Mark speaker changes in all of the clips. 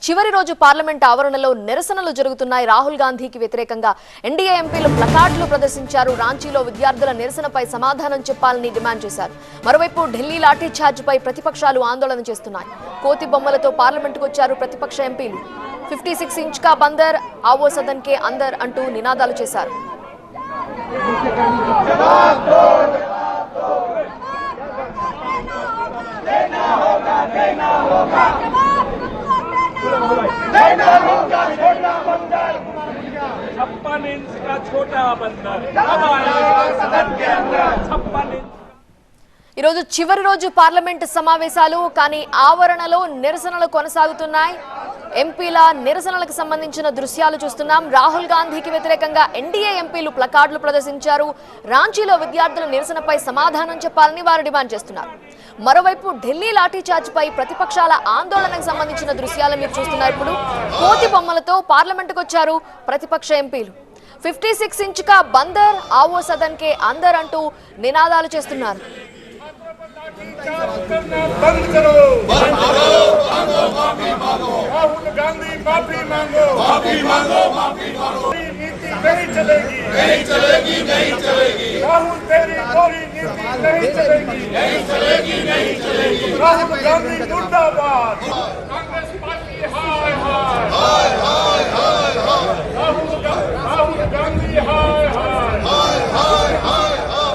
Speaker 1: చివరి రోజు పార్లమెంట్ ఆవరణలో నిరసనలు జరుగుతున్నాయి. రాహుల్ గాంధీకి వ్యతిరేకంగా ఎన్డీఏ ఎంపీలు ప్లకార్డులు ప్రదర్శించారు. రాంచీలో విద్యార్థుల నిరసనపై సమాధానం చెప్పాలని డిమాండ్ చేశారు. మరోవైపు ఢిల్లీ లాఠీ ఛార్జ్పై ప్రతిపక్షాలు ఆందోళన చేస్తున్నాయి. కోతి బొమ్మలతో పార్లమెంటుకు వచ్చారు ప్రతిపక్ష ఎంపీలు. 56 ఇంచ్ కా బందర్, आवो सदन के अंदर అంటూ నినాదాలు చేశారు. ఈరోజు చివరి రోజు పార్లమెంట్ సమావేశాలు, కానీ ఆవరణలో నిరసనలు కొనసాగుతున్నాయి. ఎంపీల నిరసనలకు సంబంధించిన దృశ్యాలు చూస్తున్నాం. రాహుల్ గాంధీకి వ్యతిరేకంగా ఎన్డీఏ ఎంపీలు ప్లకార్డులు ప్రదర్శించారు. రాంచీలో విద్యార్థుల నిరసనపై సమాధానం చెప్పాలని వారు డిమాండ్ చేస్తున్నారు. మరోవైపు ఢిల్లీ లాఠీ చార్జ్పై ప్రతిపక్షాల ఆందోళనకు సంబంధించిన దృశ్యాలు మీరు చూస్తున్నారు. ఇప్పుడు కోతి బొమ్మలతో పార్లమెంటుకు వచ్చారు ప్రతిపక్ష ఎంపీలు. 56 ఇంచ్ కా బందర్, आवो सदन के अंदर అంటూ నినాదాలు చేస్తున్నారు.
Speaker 2: बंद करो, बंद करो, मांगो माफी मांगो, राहुल गांधी माफी मांगो, माफी मांगो, माफी मांगो। नीति नहीं चलेगी, नहीं चलेगी, नहीं चलेगी। राहुल तेरी कोई नीति नहीं चलेगी, नहीं चलेगी, नहीं चलेगी। राहुल गांधी मुर्दाबाद। कांग्रेस पार्टी हाय हाय हाय हाय हाय हाय। राहुल गांधी हाय हाय हाय हाय हाय हाय।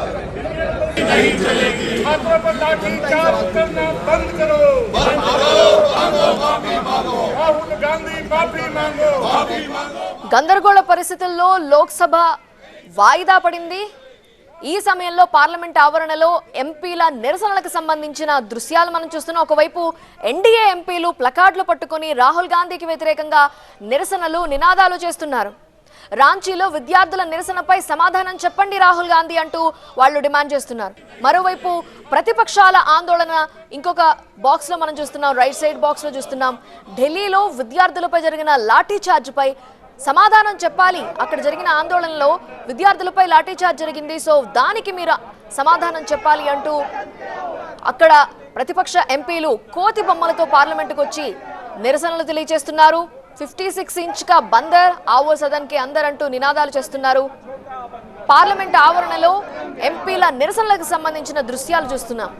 Speaker 2: नहीं चलेगी। छात्रों पर लाठी चार्ज करना बंद करो, बंद करो, मांगो माफी मांगो, राहुल गांधी माफी मांगो, माफी मांगो।
Speaker 1: గందరగోళ పరిస్థితుల్లో లోక్సభ వాయిదా పడింది. ఈ సమయంలో పార్లమెంట్ ఆవరణలో ఎంపీల నిరసనలకు సంబంధించిన దృశ్యాలు మనం చూస్తున్నాం. ఒకవైపు ఎన్డీఏ ఎంపీలు ప్లకార్డులు పట్టుకుని రాహుల్ గాంధీకి వ్యతిరేకంగా నిరసనలు, నినాదాలు చేస్తున్నారు. రాంచీలో విద్యార్థుల నిరసనపై సమాధానం చెప్పండి రాహుల్ గాంధీ అంటూ వాళ్ళు డిమాండ్ చేస్తున్నారు. మరోవైపు ప్రతిపక్షాల ఆందోళన ఇంకొక బాక్స్ లో మనం చూస్తున్నాం. రైట్ సైడ్ బాక్స్ లో చూస్తున్నాం. ఢిల్లీలో విద్యార్థులపై జరిగిన లాఠీ చార్జ్ పై సమాధానం చెప్పాలి. అక్కడ జరిగిన ఆందోళనలో విద్యార్థులపై లాఠీ చార్జ్ జరిగింది, సో దానికి మీరు సమాధానం చెప్పాలి అంటూ అక్కడ ప్రతిపక్ష ఎంపీలు కోతి బొమ్మలతో పార్లమెంటుకు వచ్చి నిరసనలు తెలియజేస్తున్నారు. 56 ఇంచ్ కా బందర్, आवो सदन के अंदर అంటూ నినాదాలు చేస్తున్నారు. పార్లమెంట్ ఆవరణలో ఎంపీల నిరసనలకు సంబంధించిన దృశ్యాలు చూస్తున్నాం.